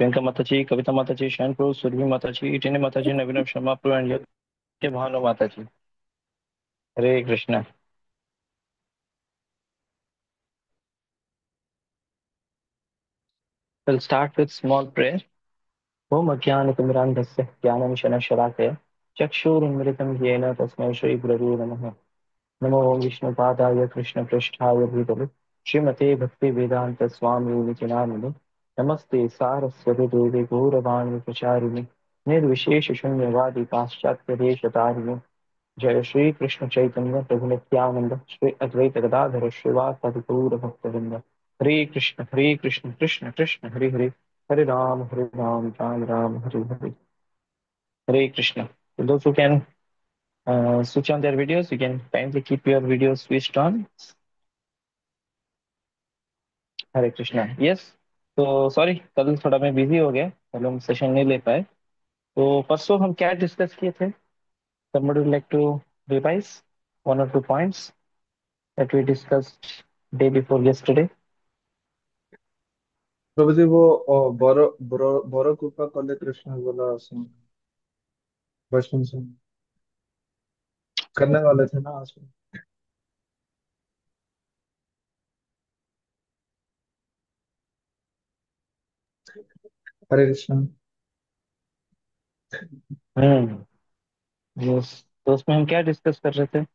प्रियंका माताजी, कविता माताजी, शैन प्रो, सुरभि माताजी, टीने माताजी, नवीनम शर्मा प्रो एंड के भानु माताजी। हरे Krishna. We'll start with small prayer. ओम अज्ञानतिमिरान्धस्य ज्ञानविशनशलाकया चक्षुरुन्मिलितं येन तस्मै श्रीगुरवे नमः। नमो विष्णुपादाय कृष्णपृष्ठाय भूतले श्रीमते भक्तिवेदान्त स्वामी नामिने। नमस्ते सारस्वती देवे गौरवाणी प्रचारिणे निर्विशेष शून्यवादी पाश्चात्य देशतारिणे। जय श्री कृष्ण चैतन्य प्रभु नित्यानंद श्री अद्वैत गदाधर श्रीवास गौर भक्तवृंद। हरे कृष्ण कृष्ण कृष्ण हरे हरे, हरे राम राम राम हरे हरे। हरे Krishna. So those who can switch on their videos, you can kindly keep your videos switched on. Hare Krishna. Yes. तो सॉरी, कल थोड़ा मैं बिजी हो गया, कल हम सेशन नहीं ले पाए। तो परसों हम क्या डिस्कस किए थे? Somebody would like to revise one or two points that we discussed day before yesterday? प्रभु जी वो बोरो बोरो बोरो कृपा कले कृष्ण बोला सुन बचपन से करने वाले थे ना आज में। हरे कृष्ण। हम्म। यस। तो उसमें हम क्या डिस्कस कर रहे थे?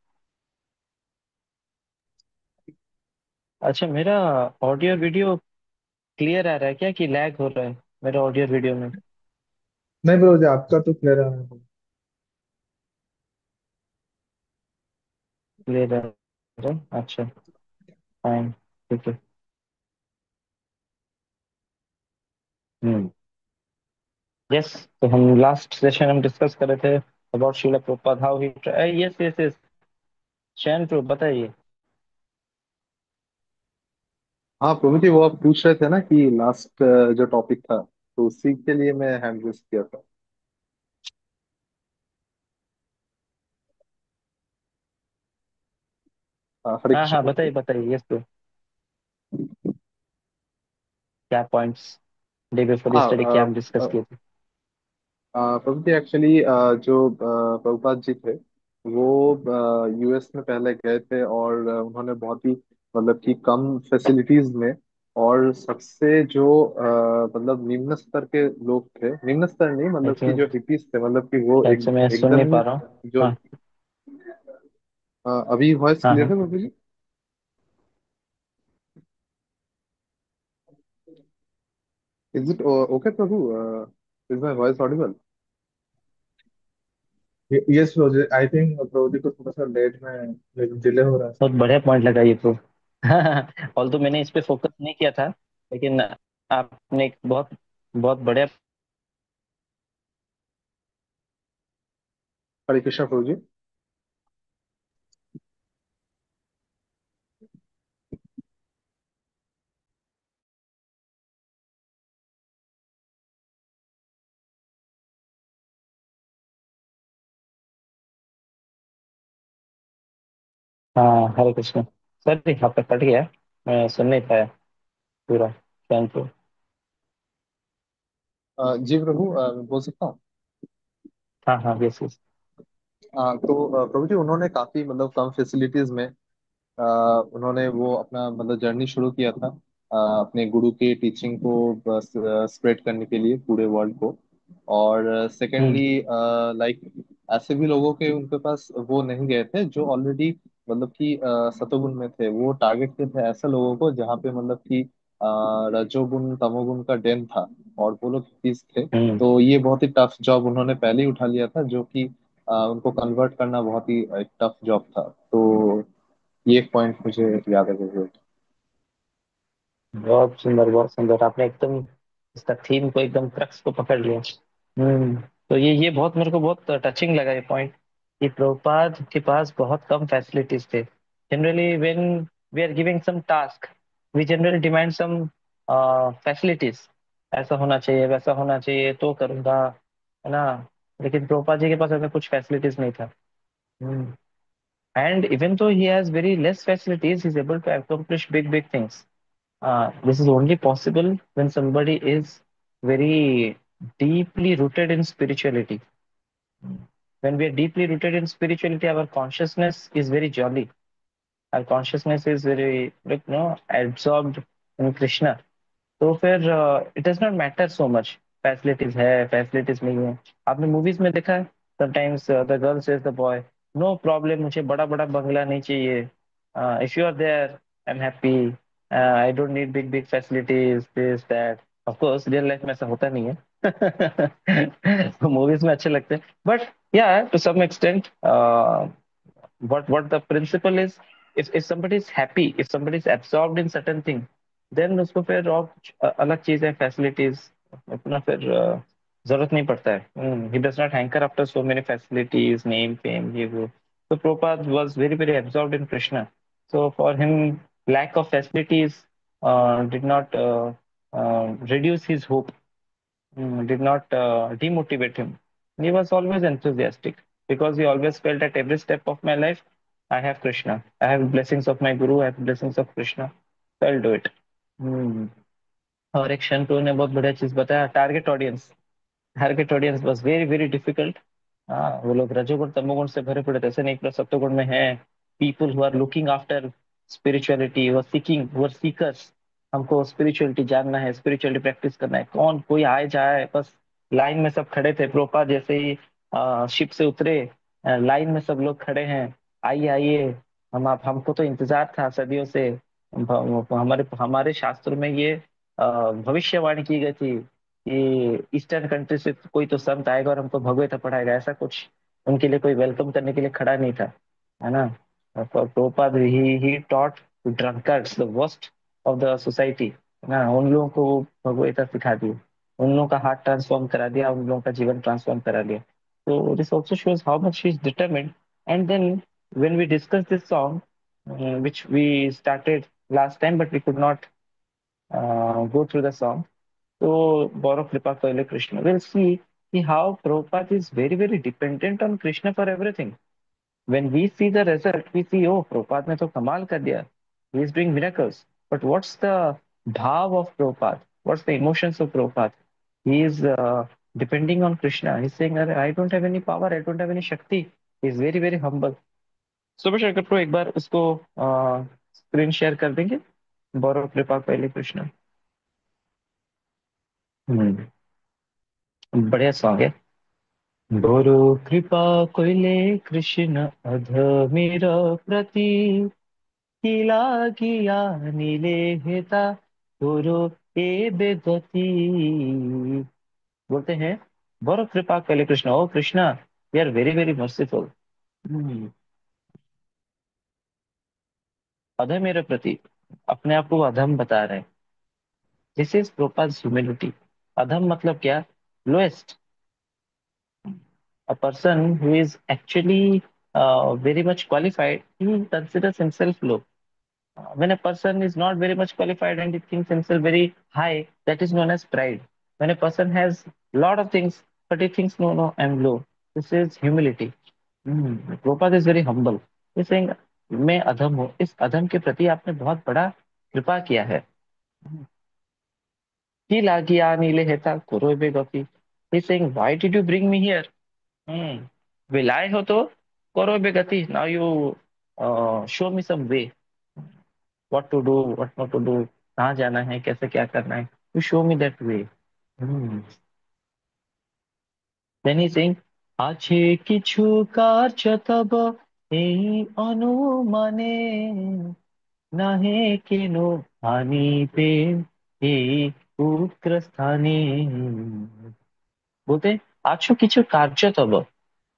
अच्छा, मेरा ऑडियो वीडियो क्लियर आ रहा है क्या, कि लैग हो रहा है मेरा ऑडियो वीडियो में? नहीं प्रभु जी आपका तो क्लियर है। क्लियर आ रहा है, अच्छा। फाइन। ठीक है। हम्म। यस। तो हम लास्ट सेशन हम डिस्कस कर रहे थे about Srila Prabhupada, how he. Yes yes yes. शैन प्रो बताइए। हाँ प्रभु जी वो आप पूछ रहे थे ना कि लास्ट जो टॉपिक था तो उसी के लिए मैं हैंड रेस किया था। हरे हाँ कृष्ण हाँ, प्रभु बताइए जी। बताइए, यस प्रो। क्या पॉइंट्स डे बिफोर हाँ यस्टरडे क्या हम डिस्कस किए थे? प्रभु जी एक्चुअली जो प्रभुपाद जी थे वो यूएस में पहले गए थे और उन्होंने बहुत ही मतलब कि कम फैसिलिटीज में और सबसे जो मतलब निम्न स्तर के लोग थे, निम्न स्तर नहीं मतलब एक कि जो मिनट, हिपीज थे मतलब कि वो शायद एक से मैं सुन नहीं एकदम पा ही रहा हूँ। जो हाँ अभी वॉइस हाँ क्लियर हाँ। है Prabhu ji? Is it okay Prabhu? Is my voice audible? Yes Prabhu ji I think Prabhu ji को थोड़ा सा लेट में डिले हो रहा है। बहुत बढ़िया पॉइंट लगा ये तो। ऑल तो मैंने इस पे फोकस नहीं किया था, लेकिन आपने एक बहुत बहुत बढ़िया। हरे कृष्ण प्रभु जी। हाँ, हरे कृष्ण। सॉरी, आपका कट गया, मैं सुन नहीं पाया पूरा। Thank you. जी प्रभु बोल सकता हूँ? हाँ हाँ, यस यस। तो प्रभु जी उन्होंने काफी मतलब कम फैसिलिटीज में अ, उन्होंने वो अपना मतलब जर्नी शुरू किया था अपने गुरु के टीचिंग को स्प्रेड करने के लिए पूरे वर्ल्ड को। और हम्म सेकेंडली लाइक ऐसे भी लोगों के उनके पास वो नहीं गए थे जो ऑलरेडी मतलब कि सतोगुण में थे, वो टारगेट किए थे ऐसे लोगों को जहाँ पे मतलब कि रजोगुण तमोगुण का डेन था और वो लोग किस थे। हम्म। तो ये बहुत ही टफ जॉब उन्होंने पहले ही उठा लिया था जो कि उनको कन्वर्ट करना बहुत ही एक टफ जॉब था। तो ये एक पॉइंट मुझे याद है बिल्कुल। बहुत सुंदर, बहुत सुंदर, आपने एकदम इसका थीम को, एकदम क्रक्स को पकड़ लिया। हम्म। तो ये बहुत मेरे को बहुत टचिंग लगा ये पॉइंट, कि प्रभुपाद के पास बहुत कम फैसिलिटीज थे। Generally when we are giving some task, we generally demand some facilities. ऐसा होना चाहिए, वैसा होना चाहिए तो करूंगा, है ना? लेकिन प्रभुपाद जी के पास ऐसा कुछ फैसिलिटीज नहीं था। Hmm. And even though he has very less facilities, he is able to accomplish big things. This is only possible when somebody is very deeply rooted in spirituality. When we are deeply rooted in spirituality, our consciousness is very jolly. Our consciousness is very, like, absorbed in Krishna. तो फिर it does not matter so much, facilities है facilities नहीं है। आपने movies में देखा है, sometimes the girl says the boy, no problem, मुझे बड़ा बड़ा बंगला नहीं चाहिए, if you are there I am happy, I don't need big big facilities this that. Of course real life में ऐसा होता नहीं है। मूवीज में अच्छे लगते हैं, बट या to some extent what the principle is, if somebody is happy, if somebody is absorbed in certain thing, then उसको फिर और कुछ अलग चीजें फैसिलिटीज अपना फिर जरूरत नहीं पड़ता है। He does not hanker after so many facilities, name fame ये वो। तो Prabhupada was very very absorbed in Krishna, so for him lack of facilities did not reduce his hope, did not demotivate him. He was always enthusiastic because he always felt at every step of my life, I have Krishna. I have blessings of my Guru, I have blessings of Krishna. So I'll do it. Hmm. और एक शंतु ने बहुत बढ़िया चीज बताया, target audience. Target audience was very very difficult. हाँ, वो लोग रजोगुण तमोगुण से भरे पड़े थे, ऐसे नहीं पूरा सत्वगुण में है। People who are looking after spirituality, who are seeking, who are seekers, हमको स्पिरिचुअलिटी जानना है, स्पिरिचुअलिटी प्रैक्टिस करना है, कौन कोई आए जाए बस। लाइन में सब खड़े थे, प्रोपा जैसे ही शिप से उतरे, लाइन में सब लोग खड़े हैं, आइए आइए। हम आप हमको तो इंतजार था सदियों से। हमारे हमारे शास्त्रों में ये भविष्यवाणी की गई थी कि ईस्टर्न कंट्री से कोई तो संत आएगा और हमको भगवत पढ़ाएगा, ऐसा कुछ उनके लिए कोई वेलकम करने के लिए खड़ा नहीं था, है ना। Prabhupada he taught drunkards the worst of the society, है ना, उन लोगों को वो भगवत सिखा दी, उन लोगों का हार्ट ट्रांसफॉर्म करा दिया, उन लोगों का जीवन ट्रांसफॉर्म करा दिया। तो this also shows how much he is determined. And then when we discuss this song which we started last time but we could not go through the song. So, Borrow Kripa Kaile Krishna, we'll see how Prabhupada is very, very dependent on Krishna for everything. When we see the result, we see, oh, Prabhupada ne to kamal kar diya. He is doing miracles. But what's the bhav of Prabhupada? What's the emotions of Prabhupada? He is depending on Krishna. He's saying, "अरे, I don't have any power, I don't have any Shakti." He is very, very humble. सुबह Shankar pro एक बार उसको screen share कर देंगे, बौरव कृपा पहले कृष्ण। बढ़िया song है। गुरु कृपा कोइले कृष्ण अधमीर प्रति, किला किया नीले हेता गुरु ए बेगति। बोलते हैं, बड़ कृपा कैले कृष्ण, ओ Krishna, we are very very merciful. अधमेर प्रति, अपने आप को वो अधम बता रहे हैं। This is Prabhupada's humility. अधम मतलब क्या? Lowest. A person who is actually very much qualified, he considers himself low. When a person is not very much qualified and he thinks himself very high, that is known as pride. When a person has lot of things, but he thinks, no, no, I'm low. This is humility. Prabhupada is very humble. He's saying, मैं अधम हूँ, इस अधम के प्रति आपने बहुत बड़ा कृपा किया है। He lagia nile heta korobe gopi. He's saying, why did you bring me here? Hmm. विलाय हो तो करो बेगति, now you show me some way, what to do, what not to do, कहाँ जाना है, कैसे क्या करना है, you show me that way. Then he saying, আছে কিছু কার্য তব এই অনুমানে, নাহে কেন আনিতে এই উগ্র স্থানে। बोलते हैं, आछो किछु कार्य तब,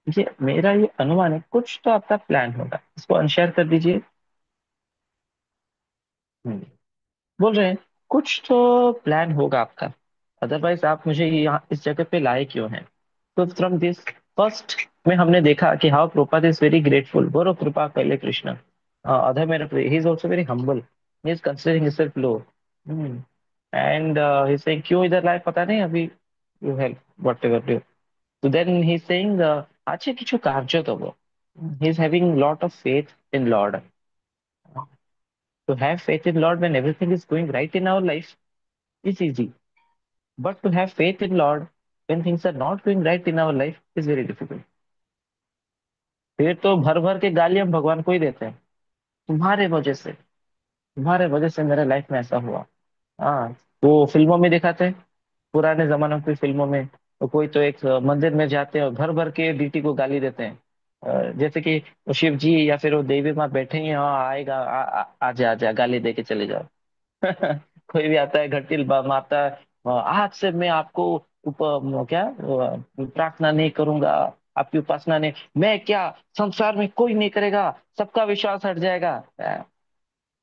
ये मेरा ये अनुमान है, कुछ तो आपका प्लान होगा, इसको अनशेयर कर दीजिए। हम्म, बोल रहे हैं कुछ तो प्लान होगा आपका, अदरवाइज आप मुझे यहाँ इस जगह पे लाए क्यों हैं। तो फ्रॉम दिस फर्स्ट में हमने देखा कि how Prabhupada is very grateful, बोरो कृपा कैले कृष्ण। अधर मेरा he is also very humble, he is considering himself low. And he saying, क्यों इधर लाए पता नहीं, अभी you help whatever do. So then he's saying, "Ache kichu karjo tobo." He's having lot of faith in Lord. To have faith in Lord when everything is going right in our life is easy. But to have faith in Lord when things are not going right in our life is very difficult. फिर तो भर भर के गाली हम भगवान को ही देते हैं, तुम्हारे वजह से मेरे लाइफ में ऐसा हुआ। हाँ, वो फिल्मों में दिखाते हैं, पुराने जमानों की फिल्मों में, तो कोई तो एक मंदिर में जाते हैं और भर भर के डीटी को गाली देते हैं। जैसे कि वो शिव जी या फिर वो देवी माँ बैठे ही हैं, हाँ आएगा, आजा आजा गाली दे के चले जाओ। कोई भी आता है, घंटिल मारता है, आज से मैं आपको क्या प्रार्थना नहीं करूंगा, आपकी उपासना नहीं, मैं क्या, संसार में कोई नहीं करेगा, सबका विश्वास हट जाएगा।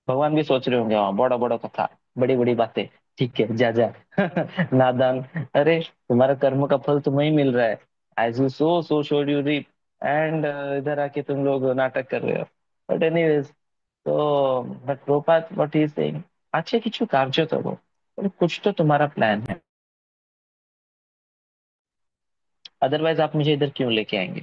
भगवान भी सोच रहे होंगे, हाँ बड़ा बड़ा कथा, बड़ी बड़ी बातें, ठीक है जा जा। नादान। अरे तुम्हारा कर्म का फल तुम्हें ही मिल रहा है, as you sow so should you reap. And इधर आके तुम लोग नाटक कर रहे हो। बट एनीवेज, तो but Prabhupada what he is saying, अच्छे কিছু কার্য তব, कुछ तो तुम्हारा प्लान है, अदरवाइज आप मुझे इधर क्यों लेके आएंगे।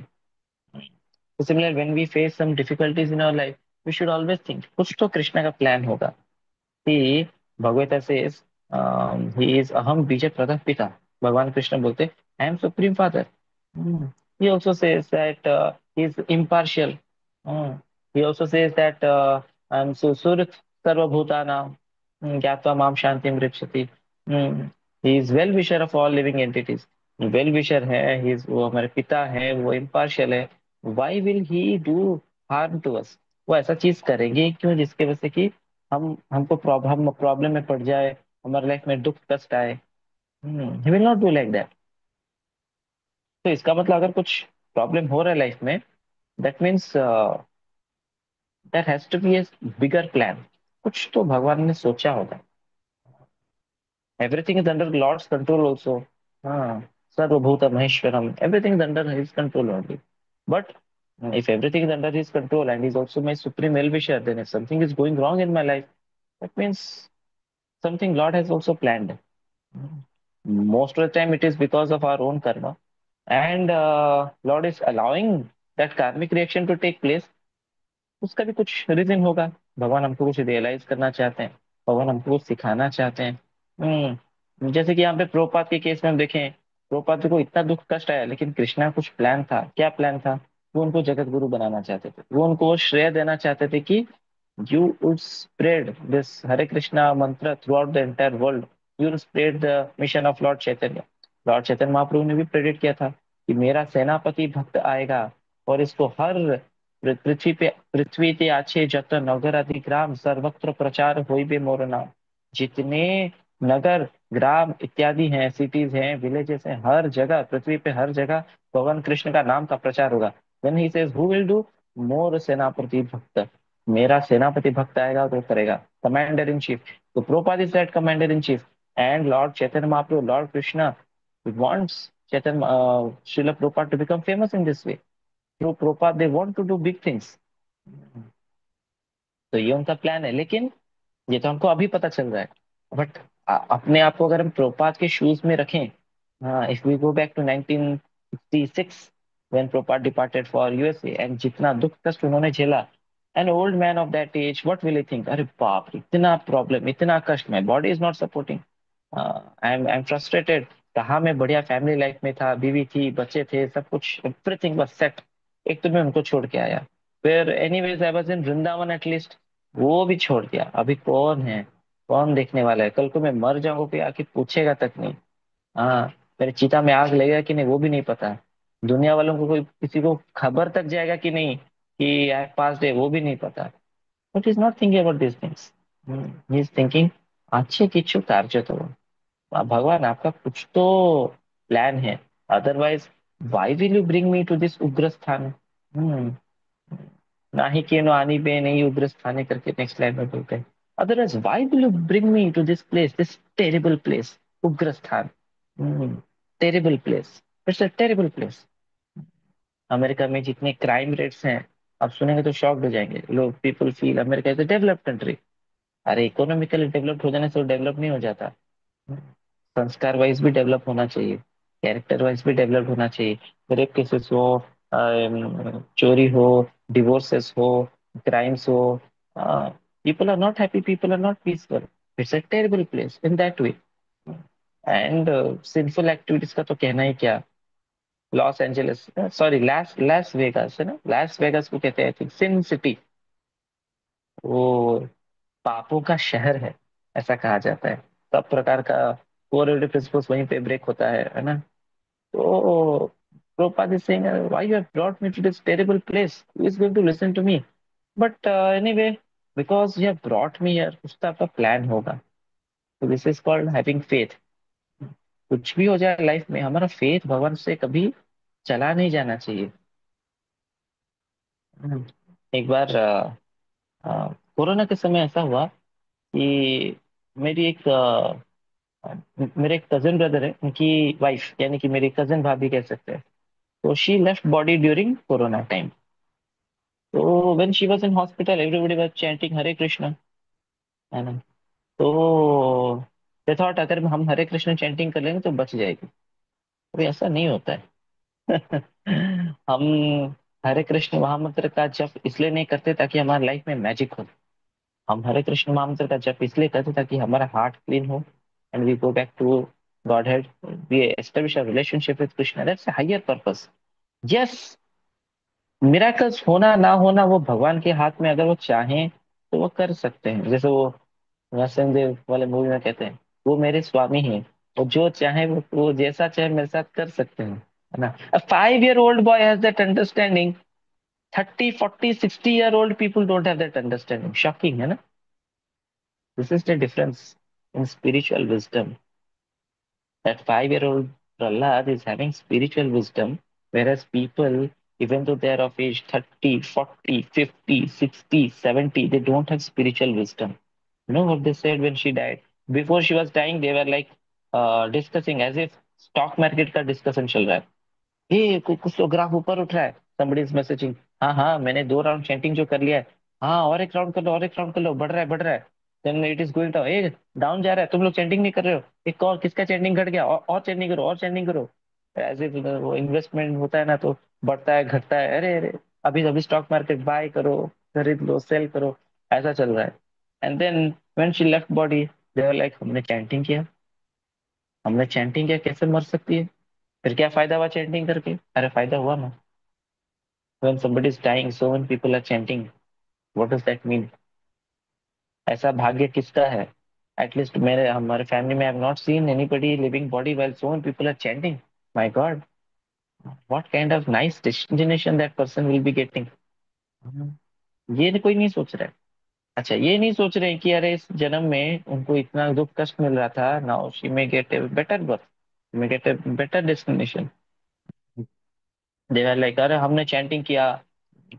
तो similar when we face some difficulties in our life, we should always think कुछ तो कृष्णा का प्लान होगा। कि भगवता says he is aham bija pradah pita, भगवान कृष्ण बोलते I am supreme father. He also says that he is impartial. Hmm. He also says that I am susurit sarva bhutanam gyatva mam shantim rikshati. He is well wisher of all living entities. Well wisher है, he is, वो हमारे पिता है, वो impartial है। why will he do harm to us, वो ऐसा चीज करेंगे क्यों जिसके वजह से कि हम प्रॉब्लम में पड़ जाए, हमारे लाइफ में दुख कष्ट आए। He will not do like that. तो इसका मतलब अगर कुछ प्रॉब्लम हो रहा है लाइफ में, that means there has to be a bigger plan, कुछ तो भगवान ने सोचा होगा। Everything is under lord's control also. हाँ, सर्वभूत महेश्वरम, everything is under his control only. But if everything is under his control and he's also my supreme well-wisher, then if something is going wrong in my life, that means something Lord has also planned. Most of the time, it is because of our own karma, and Lord is allowing that karmic reaction to take place. उसका भी कुछ reason होगा। भगवान हमको कुछ realise करना चाहते हैं, भगवान हमको कुछ सिखाना चाहते हैं। जैसे कि यहाँ पे प्रोपात के केस में हम देखें, प्रोपात को इतना दुख कष्ट आया, लेकिन कृष्णा का कुछ प्लान था। क्या प्लान था? वो उनको जगत गुरु बनाना चाहते थे, वो उनको वो श्रेय देना चाहते थे कि you would spread this Hare Krishna mantra throughout the entire world. You will spread the mission of Lord Chaitanya. Lord Chaitanya Mahaprabhu ने भी प्रेडिक्ट किया था कि मेरा सेनापति भक्त आएगा और इसको हर पृथ्वी पे आछे जत नगर आदि ग्राम सर्वत्र प्रचार होइबे मोर नाम। जितने नगर, ग्राम इत्यादि हैं, सिटीज हैं, विलेजेस हैं, हर जगह, पृथ्वी पे हर जगह भगवान कृष्ण का नाम का प्रचार होगा। Then he says who will do, मोर सेनापति भक्त, मेरा सेनापति भक्त आएगा तो करेगा, कमांडर इन चीफ। तो Prabhupada is that commander in chief, and Lord Chaitanya Mahaprabhu, Lord Krishna wants Chaitanya, Srila Prabhupada to become famous in this way. Through Prabhupada, they want to do big things. तो ये उनका प्लान है, लेकिन ये तो हमको अभी पता चल रहा है। बट अपने आप को अगर हम प्रोपात के शूज में रखें, हाँ, if we go back to 1966 when Prabhupada departed for USA, and जितना दुख कष्ट उन्होंने झेला, an old man of that age what will he think, अरे बाप रे, इतना प्रॉब्लम, इतना कष्ट, my body is not supporting, I am frustrated. कहाँ मैं बढ़िया फैमिली लाइफ में था, बीवी थी, बच्चे थे, सब कुछ, एवरीथिंग वाज सेट, एक तो मैं उनको छोड़ के आया। फिर anyways I was in Vrindavan at least, वो भी छोड़ दिया। अभी कौन है, कौन देखने वाला है? कल को मैं मर जाऊंगा, कोई आके पूछेगा तक नहीं। हाँ, मेरे चिता में आग लगेगा कि नहीं वो भी नहीं पता। दुनिया वालों को, कोई किसी को खबर तक जाएगा कि नहीं कि आई पास डे, वो भी नहीं पता। But is not thinking about this things, he is thinking अच्छे किच्छु कार्य तो, भगवान आपका कुछ तो प्लान है, otherwise why will you bring me to this उग्र स्थान। हम्म, ना ही के नो आनी बे नहीं उग्र स्थाने करके नेक्स्ट लाइन में बोलते हैं। Otherwise why will you bring me to this place, this terrible place, उग्र स्थान। Terrible place, it's a terrible place. America में जितने क्राइम रेट्स हैं, आप सुनेंगे तो शॉक्ड हो जाएंगे लोग। People feel America is a developed country. अरे इकोनॉमिकली डेवलप्ड हो जाने से डेवलप नहीं हो जाता। संस्कार वाइज भी डेवलप होना चाहिए, कैरेक्टर वाइज भी डेवलप होना चाहिए। रेप केसेस हो, चोरी हो, डिवोर्सेस हो, क्राइम्स हो, people are not happy, people are not peaceful. It's a terrible place in that way. And sinful activities का तो कहना ही क्या। Los Angeles, sorry, Las Las Vegas है ना, लास वेगास को कहते हैं आई थिंक सिन सिटी। वो पापों का शहर है, ऐसा कहा जाता है। सब प्रकार का कोर प्रिंसिपल्स वहीं पे ब्रेक होता है ना। तो Prabhupada is saying, why you have brought me to this terrible place? Who is going to listen to me? But anyway, because you have brought me here, कुछ तो आपका प्लान होगा। तो this is called having faith. कुछ भी हो जाए life में, हमारा फेथ भगवान से कभी चला नहीं जाना चाहिए। हम्म। एक बार कोरोना के समय ऐसा हुआ कि मेरी एक मेरे एक कजन ब्रदर है, उनकी वाइफ, यानी कि मेरी कजन भाभी कह सकते हैं। तो she left body during corona time. तो when she was in hospital, everybody was chanting Hare Krishna, है ना। तो दे थॉट अगर हम हरे कृष्ण चैंटिंग कर लेंगे तो बच जाएगी। अभी ऐसा नहीं होता है। हम हरे कृष्ण महामंत्र का जप इसलिए नहीं करते ताकि हमारी लाइफ में मैजिक हो। हम हरे कृष्ण महामंत्र का जप इसलिए करते ताकि हमारा हार्ट क्लीन हो, and we go back to Godhead, we establish a relationship with Krishna, that's a higher purpose. Yes, miracles होना ना होना वो भगवान के हाथ में, अगर वो चाहें तो वो कर सकते हैं। जैसे वो नरसिंह वाले मूवी में कहते हैं, वो मेरे स्वामी हैं, वो जो चाहे वो जैसा चाहे मेरे साथ कर सकते हैं, है ना। अ 5 year old boy has that understanding, 30, 40, 60 year old people don't have that understanding, shocking है ना। This is the difference in spiritual wisdom. That 5 year old Prahlad is having spiritual wisdom, whereas people, even though they are of age 30, 40, 50, 60, 70, they don't have spiritual wisdom. You know what they said when she died? Before she was dying, they were like discussing as if stock market का discussion चल रहा है। कुछ तो graph ऊपर उठ रहा है, somebody is messaging, हाँ हाँ मैंने 2 राउंड चैंटिंग जो कर लिया है, हाँ और एक राउंड कर लो, और एक राउंड कर लो, बढ़ रहा है बढ़ रहा है। Then it is going down, down जा रहा है, तुम लोग चैंटिंग नहीं कर रहे हो, एक और किसका चैंटिंग घट गया, और चैंटिंग करो और चैंटिंग करो। ऐसे वो इन्वेस्टमेंट होता है ना, तो बढ़ता है घटता है, अरे अरे अभी अभी स्टॉक मार्केट बाय करो, खरीद लो, सेल करो, ऐसा चल रहा है। And then when she left body, they were like, हमने चैंटिंग किया, हमने चैंटिंग किया, कैसे मर सकती है? फिर क्या फायदा हुआ चैंटिंग करके? अरे फायदा हुआ ना। When somebody is dying, so many people are chanting. What does that mean? ऐसा भाग्य किसका है? At least मेरे हमारे फैमिली में I have not seen anybody living body while so many people are chanting. My God, what kind of nice destination that person will be getting. ये कोई नहीं सोच रहा है। अच्छा, ये नहीं सोच रहे हैं कि अरे इस जन्म में उनको इतना दुख कष्ट मिल रहा था, now she may get a better birth, may get a better destination. They are like, अरे हमने चैंटिंग किया,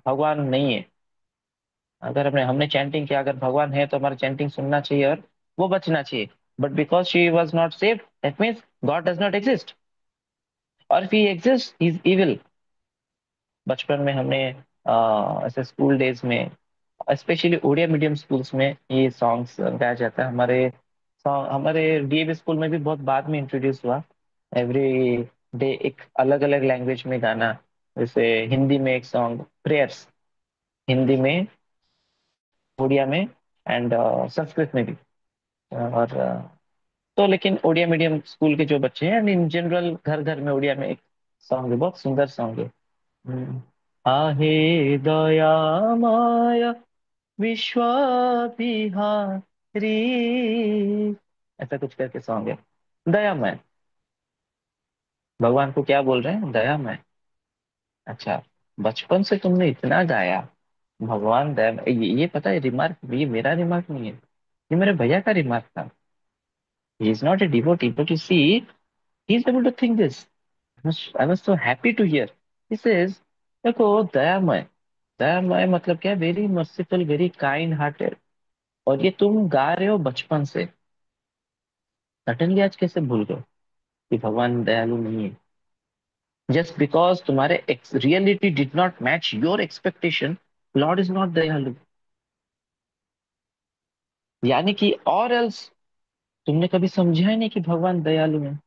भगवान नहीं है। अगर हमने हमने चैंटिंग किया, अगर भगवान है तो हमारा चैंटिंग सुनना चाहिए और वो बचना चाहिए। But because she was not saved, that means God does not exist, और if he exist he is evil. बचपन में हमने ऐसे स्कूल डेज में, स्पेशली उड़िया मीडियम स्कूल्स में ये सॉन्ग्स गाया जाता है। हमारे सॉन्ग हमारे डीएवी स्कूल में भी बहुत बाद में इंट्रोड्यूस हुआ। एवरी डे एक अलग अलग लैंग्वेज में गाना, जैसे हिंदी में एक सॉन्ग प्रेयर्स, हिंदी में, उड़िया में, एंड संस्कृत में भी। और तो लेकिन उड़िया मीडियम स्कूल के जो बच्चे हैं, इन जनरल घर घर में उड़िया में एक सॉन्ग है, बहुत सुंदर सॉन्ग है। हम्म। आहे दया माया विश्वाधिहारी, ऐसा कुछ करके सॉन्ग है। दयामय, भगवान को क्या बोल रहे हैं? दयामय। अच्छा, बचपन से तुमने इतना गाया, भगवान दयामय, ये पता है रिमार्क, ये मेरा रिमार्क नहीं है, ये मेरे भैया का रिमार्क था। He is not a devotee, but you see he is able to think this. I was so happy to hear. He says, देखो दयामय, दयामय मतलब क्या? Very merciful, very kind hearted. और ये तुम गा रहे हो बचपन से, सडनली आज कैसे भूल गए कि भगवान दयालु नहीं है? जस्ट बिकॉज तुम्हारे reality did not match your expectation, Lord is not दयालु। यानी कि और एल्स, तुमने कभी समझा ही नहीं कि भगवान दयालु है,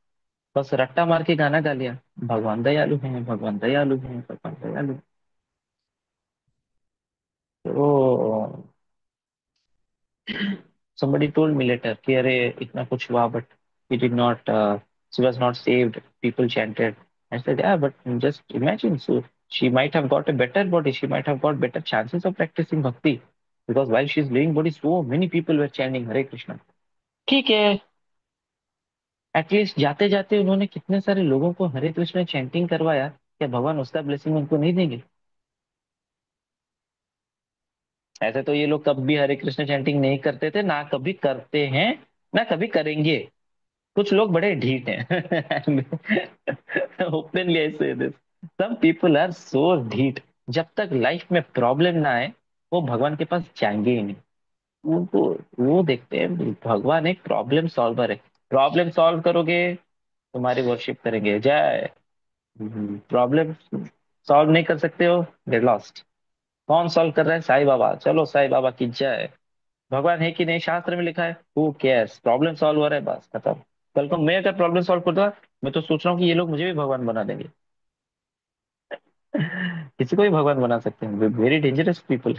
बस रट्टा मार के गाना गा लिया, भगवान दयालु है, भगवान दयालु है, भगवान दयालु। तो somebody told me later कि अरे इतना कुछ हुआ, but He did not, she was not saved. People chanted. I said, yeah, but just imagine. So she might have got a better body. She might have got better chances of practicing bhakti. Because while she's leaving body, so many people were chanting Hare Krishna. ठीक है, at least जाते जाते उन्होंने कितने सारे लोगों को हरे Krishna chanting करवाया, क्या भगवान उसका ब्लेसिंग उनको नहीं देंगे? ऐसे तो ये लोग कभी हरे कृष्ण चैंटिंग नहीं करते थे, ना कभी करते हैं, ना कभी करेंगे। कुछ लोग बड़े ढीठ हैं। Openly I say this, some people are so ढीठ। जब तक लाइफ में प्रॉब्लम ना आए, वो भगवान के पास जाएंगे ही नहीं। उनको, वो देखते हैं भगवान एक प्रॉब्लम सॉल्वर है। प्रॉब्लम सॉल्व करोगे, तुम्हारी वर्शिप करेंगे, जय। प्रॉब्लम सॉल्व नहीं कर सकते हो, गेट लॉस्ट। कौन सॉल्व कर रहा है? साईं बाबा, चलो साईं बाबा की जय। भगवान है कि नहीं, शास्त्र में लिखा है, हु केयर्स, प्रॉब्लम सॉल्व हो रहा है, बस खत्म। कल को मैं अगर प्रॉब्लम सॉल्व करता, मैं तो सोच रहा हूँ कि ये लोग मुझे भी भगवान बना देंगे। किसी को भी भगवान बना सकते हैं, वेरी डेंजरस पीपल।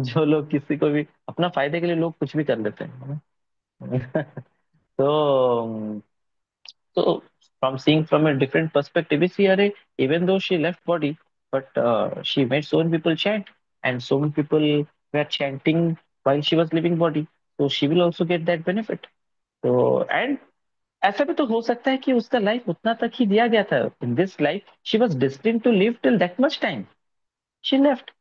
जो लोग किसी को भी अपना फायदे के लिए लोग कुछ भी कर लेते हैं, है ना? तो so from seeing from a different perspective, we see her, even though she left body, but she made so many people chant, and so many people were chanting while she was leaving body. So she will also get that benefit. So and ऐसा भी तो हो सकता है कि उसका life उतना तक ही दिया गया था। In this life she was destined to live till that much time, she left.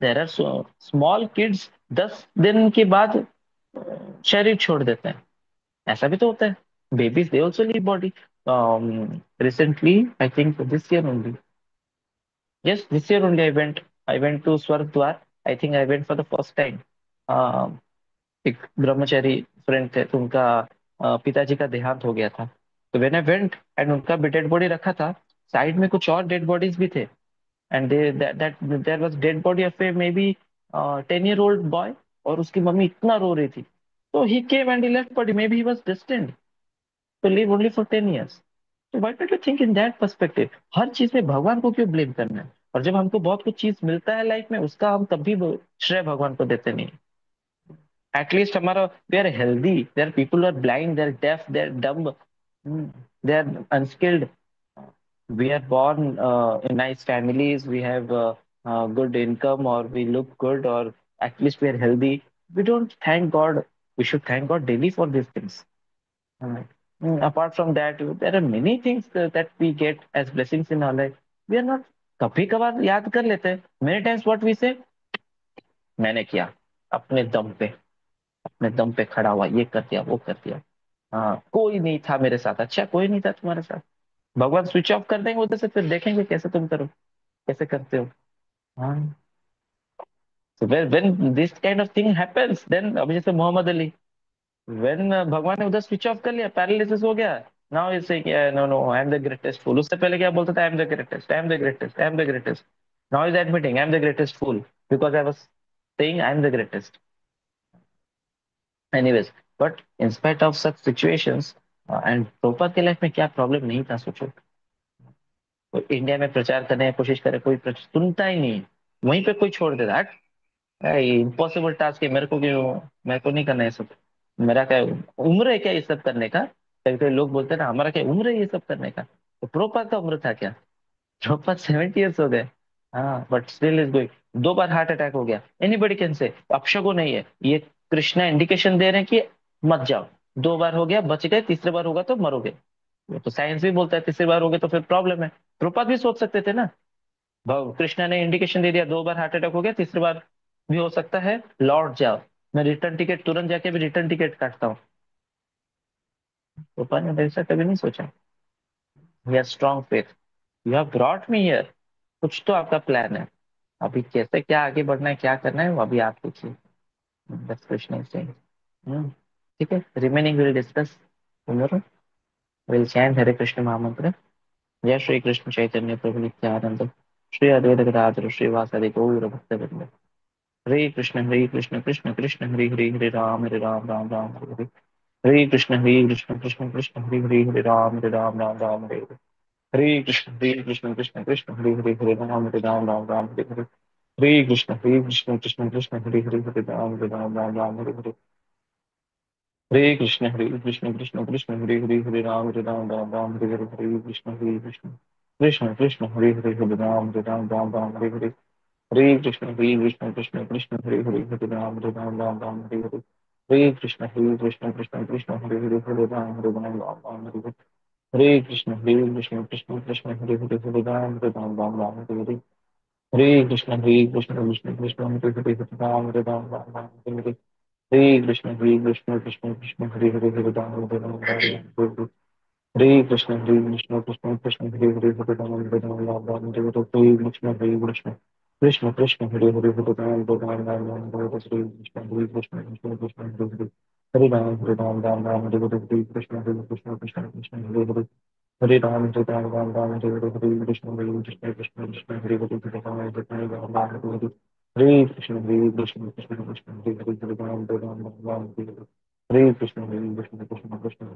There are small kids 10 दिन के बाद शरीर छोड़ देते हैं। ऐसा भी तो होता है। Babies they also leave body. Recently, I think this year only, yes this year only, I went to Swarg Dwar. I think I went for the first time. एक ब्रह्मचारी फ्रेंड थे, तो उनका पिताजी का देहांत हो गया था। तो व्हेन आई वेंट एंड उनका भी डेड बॉडी रखा था, साइड में कुछ और डेड बॉडीज भी थे। And that there was dead body of a may be 10-year-old boy, और उसकी मम्मी इतना रो रही थी। तो he came and he left body, may be he was destined to live only for 10 years. तो why don't you think in that perspective? हर चीज में भगवान को क्यों ब्लेम करना है? और जब हमको बहुत कुछ चीज मिलता है लाइफ में, उसका हम कभी श्रेय भगवान को देते नहीं। एटलीस्ट हमारा, we are healthy, there people are blind, they're deaf, they're dumb, they're unskilled. We are born in nice families. We have good income, or we look good, or at least we are healthy. We don't thank God. We should thank God daily for these things. Alright. Apart from that, there are many things that we get as blessings in our life. We are not, कभी कभार याद कर लेते हैं। Many times what we say, मैंने किया अपने दम पे, अपने दम पे खड़ा हुआ, ये कर दिया, वो कर दिया। हाँ, कोई नहीं था मेरे साथ। अच्छा, कोई नहीं था तुम्हारे साथ? भगवान स्विच ऑफ कर देंगे उधर से, फिर देखेंगे कैसे तुम करो, कैसे करते हो। हाँ। So when this kind of thing happens, then अभी जैसे मोहम्मद अली, when भगवान ने उधर स्विच ऑफ कर लिया, पैरालिसिस हो गया, now is say no no I am the greatest fool. उससे पहले क्या बोलता था? I am the greatest, I am the greatest, I am the greatest. Now is admitting I am the greatest fool, because I was saying I am the greatest. Anyways, but in spite of such situations, and Prabhupada के life में क्या problem नहीं था सोचो। वो India में प्रचार करने की कोशिश करे, कोई सुनता ही नहीं। वहीं पे कोई छोड़ देता है, इम्पॉसिबल टास्क है, मेरे को क्यों, मेरे को नहीं करना है ये सब। मेरा क्या उम्र है क्या ये सब करने का? कभी कभी लोग बोलते हैं ना, हमारा क्या उम्र है ये सब करने का? तो प्रोपात का उम्र था क्या? प्रोपात 70 years हो गए। हाँ, but still is going. 2 bar heart attack हो गया, एनीबडी कैन से, अपशगुन नहीं है ये। कृष्णा इंडिकेशन दे रहे हैं कि मत जाओ। 2 बार हो गया, बच गए, तीसरे बार होगा तो मरोगे। वो तो साइंस भी बोलता है तीसरी बार हो गए तो फिर प्रॉब्लम है। प्रोपात भी सोच सकते थे ना, कृष्णा ने इंडिकेशन दे दिया, 2 बार हार्ट अटैक हो गया, तीसरी बार भी हो सकता है, लौट जाओ। मैं रिटर्न टिकट तुरंत जाके भी रिटर्न टिकट काटता हूँ। प्रोपात ने ऐसा कभी नहीं सोचा। यह strong faith, you have brought me here. कुछ तो आपका प्लान है। अभी कैसे क्या आगे बढ़ना है, क्या करना है, वो अभी आप देखिए। बस कृष्ण इज सेइंग। ठीक है, remaining will discuss tomorrow. Will chant Hare Krishna महामंत्र। जय श्री कृष्ण चैतन्य प्रभु नित्यानंद, श्री अद्वैत गदाधर श्रीवासादि गौर भक्तवृंद। हरे कृष्ण कृष्ण कृष्ण हरे हरे, हरे राम राम राम हरे हरे। हरे कृष्ण कृष्ण कृष्ण हरे हरे, हरे राम राम राम हरे हरे। हरे कृष्ण कृष्ण कृष्ण हरे हरे, हरे राम राम राम हरे हरे। हरे कृष्ण कृष्ण कृष्ण हरे हरे, हरे राम राम राम हरे हरे। हरे कृष्ण कृष्ण कृष्ण हरे हरे, हरे राम राम राम हरे हरे, हरे कृष्ण कृष्ण कृष्ण कृष्ण हरे हरे, हरे राम राम हरे हरे, हरे कृष्ण कृष्ण हरे हरे, हरे राम राम हरे हरे, हरे कृष्ण कृष्ण हरे हरे, हरे राम राम राम हरे हरे, हरे कृष्ण कृष्ण राम राम हरे हरे, हरे कृष्ण हरे हरे, राम राम राम हरे हरे, हरे कृष्ण हरे हरे, राम राम हरे हरे, हरे कृष्ण हरे हरे, राम राम हरे हरे, हरे कृष्ण हरे हरे, राम राम हरे हरे, हरे कृष्ण हरे हरे, राम राम हरे हरे, हरे कृष्ण हरे हरे, राम राम हरे हरे, हरे कृष्ण हरे हरे, राम राम हरे हरे, हरे कृष्ण हरे हरे, हरे कृष्ण हरे हरे, राम राम हरे हरे, हरे कृष्ण कृष्ण हरे हरे, हरे राम राम हरे हरे, कृष्ण हरे हरे, राम राम हरे हरे, हरे कृष्ण कृष्ण कृष्ण हरे हरे,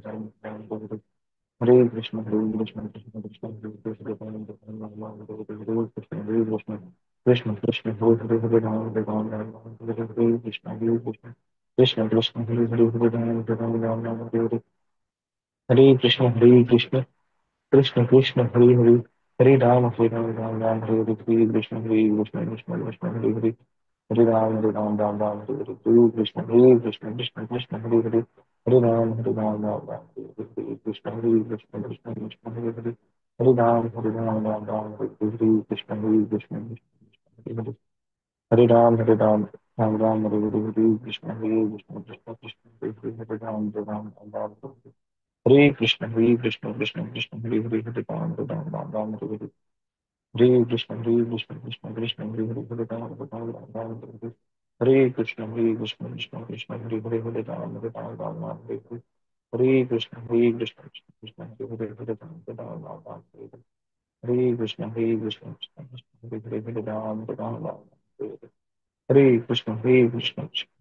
राम राम हरे हरे, कृष्ण कृष्ण हरे हरे, हरे राम राम हरे हरे, कृष्ण कृष्ण कृष्ण हरे हरे, राम राम हरे हरे, कृष्ण कृष्ण हरे हरे, राम राम हरे हरे, कृष्ण हरे हरे, हरे राम हरे हरे, कृष्ण कृष्ण हरे हरे, राम राम हरे हरे, हरे कृष्ण कृष्ण हरे हरे, राम हरे हरे, हरे कृष्ण हरे हरे, राम हरे हरे, हरे कृष्ण हरे हरे, राम हरे हरे, हरे कृष्ण कृष्ण हरे हरे, राम हरे हरे, हरे कृष्ण हरे राम हरे हरे, हरे कृष्ण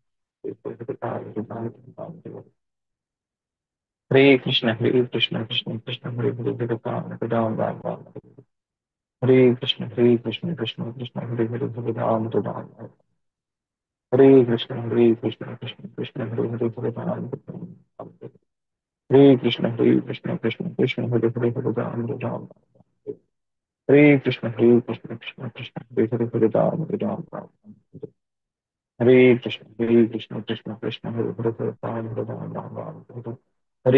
कृष्ण कृष्ण हरे हरे, राम राम हरे कृष्ण कृष्ण हरे हरे, राम हरे कृष्ण कृष्ण हरे हरे, हरे कृष्ण हरे हरे, राम हरे कृष्ण हरे हरे, राम हरे कृष्ण हरे हरे, राम हरे कृष्ण हरे हरे, राम हरे कृष्ण हरे हरे, राम हरे कृष्ण कृष्ण हरे हरे, राम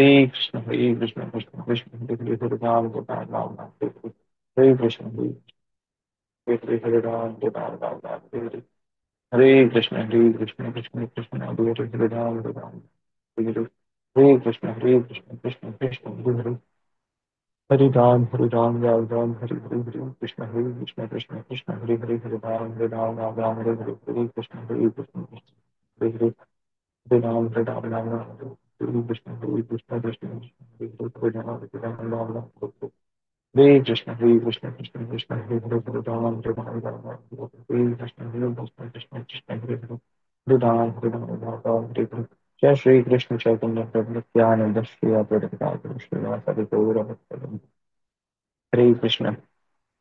हरे कृष्ण कृष्ण हरे हरे, हरे राम हरे कृष्ण हरे हरे, राम हरे हरे, हरे हरे, हरे कृष्ण हरे हरे, राम हरे हरे, जय श्री कृष्ण चैतन्य प्रभु नित्यानंद श्री अद्वैत श्रीवास गौर भक्तवृंद। हरे कृष्ण।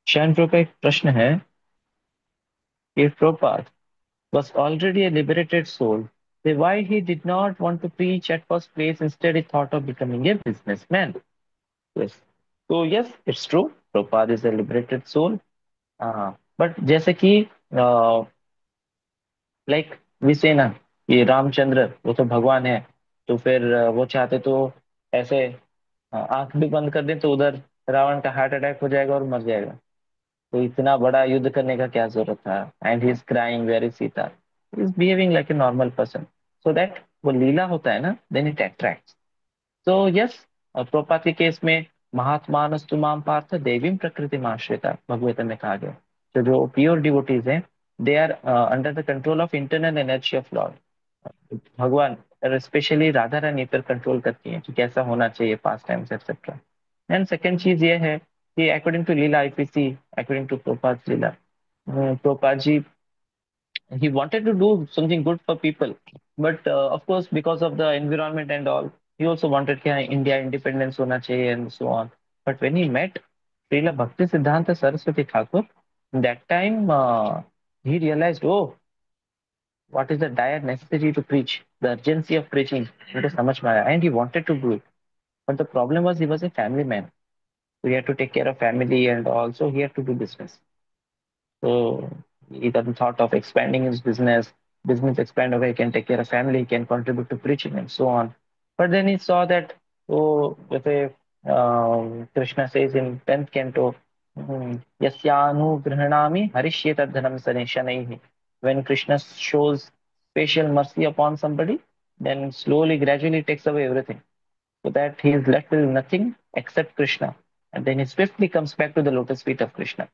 शैन का एक प्रश्न है कि Prabhupada was already a liberated soul, then why he did not want to preach at first place, instead he thought of becoming a businessman? Yes. So yes, it's true. Prabhupada is a liberated soul. But जैसे कि like we say ना कि रामचंद्र वो तो भगवान है, तो फिर वो चाहते तो ऐसे आंख भी बंद कर दें तो उधर रावण का हार्ट अटैक हो जाएगा और मर जाएगा। तो इतना बड़ा युद्ध करने का क्या जरूरत था? And he is crying, where is Sita? He is behaving like a normal person, so that वो लीला होता है ना, देन इट अट्रैक्ट्स। तो यस, प्रोपात के केस में महात्मानस्तु माम पार्थ देवीं प्रकृति आश्रिता भगवत में कहा गया। तो जो प्योर डिवोटीज हैं, they are under the control of internal energy of Lord. भगवान स्पेशली राधा रानी पर कंट्रोल करती हैं कि कैसा होना चाहिए pastimes etcetera. And second चीज ये है कि according to lila IPC, according to Prabhupada lila, Prabhupada ji, he wanted to do something good for people, but of course because of the environment and all, he also wanted कि हाँ, इंडिया इंडिपेंडेंस होना चाहिए and so on. But when he met Srila Bhakti Siddhanta Saraswati Thakur, that time he realized, oh, what is the dire necessity to preach, the urgency of preaching, उनको समझ में आया, and he wanted to do it. But the problem was he was a family man. So he had to take care of family and also he had to do business. So he then thought of expanding his business. Business expand, okay, he can take care of family, he can contribute to preaching and so on. But then he saw that, oh, if a Krishna says in 10th canto, Yasyanu grihanami harishyeta dhanam saneshanaihi. When Krishna shows special mercy upon somebody, then slowly, gradually takes away everything so that he is left with nothing except Krishna. And then he swiftly comes back to the lotus feet of Krishna.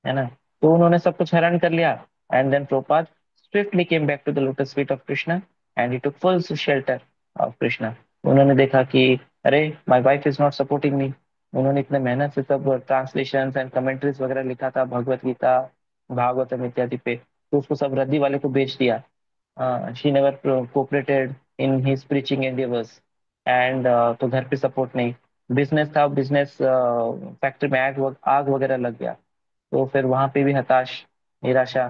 है ना? तो उन्होंने सब कुछ हरण कर लिया. And then Prabhupada swiftly came back to the lotus feet of Krishna and he took full shelter of Krishna. उन्होंने देखा कि अरे my wife is not supporting me. उन्होंने इतने मेहनत से सब ट्रांसलेशंस एंड कमेंट्रीज वगैरह लिखा था भगवत गीता, भागवतम इत्यादि पे, तो उसको सब रद्दी वाले को बेच दिया. She never cooperated in his preaching endeavours. And तो घर पे सपोर्ट नहीं. बिजनेस था, बिजनेस फैक्ट्री में आग आग वगैरह लग गया, तो फिर वहां पे भी हताश, निराशा,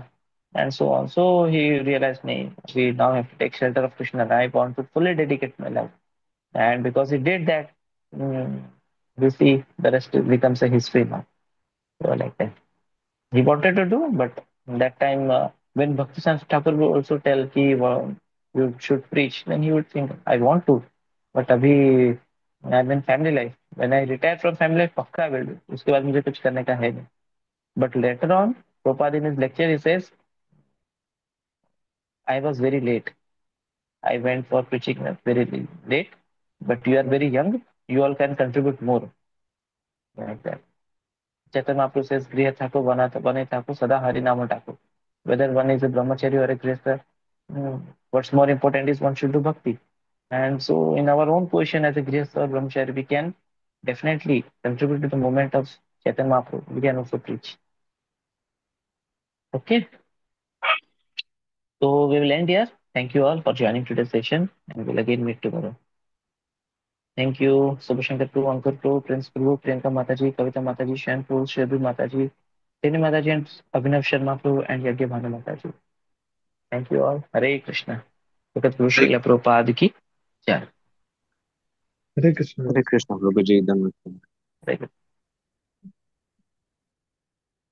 and so on. So he realize नहीं, we now have to take shelter of Krishna. I want to fully dedicate my life. And because he did that, we see the rest becomes a history now. So like that he wanted to do, but that time when Bhakti Thakur would also tell कि you should preach, then he would think I want to, but अभी I'm in family life. When I retire from family life, पक्का I will do. उसके बाद मुझे कुछ करने का है नहीं. But later on, Prabhupada in his lecture he says, I was very late. I went for preaching very late, but you are very young. You all can contribute more. Like that. Chaitanya Mahaprabhu says, Griha Thako Vane Thako Sada Hari Nama Thako. Whether one is a brahmachari or a grihastha, what's more important is one should do bhakti. And so, in our own position as a grihastha or brahmachari, we can definitely contribute to the movement of Chaitanya Mahaprabhu. We can also preach. Okay, so we will end here. Thank you all for joining today's session, and we'll again meet tomorrow. Thank you, Subhashankar Prabhu, Ankur Prabhu, Prince Prabhu, Priyanka Mataji, Kavita Mataji, Shan Prabhu, Shredu Mataji, Tini Mataji, and Abhinav Sharma Prabhu, and Yagya Bhanu Mataji. Thank you all. Hare Krishna. Jagat Guru Srila Prabhupada ki jai. हरे कृष्ण। हरे कृष्ण प्रभु जी, धन्यवाद। Hare Krishna.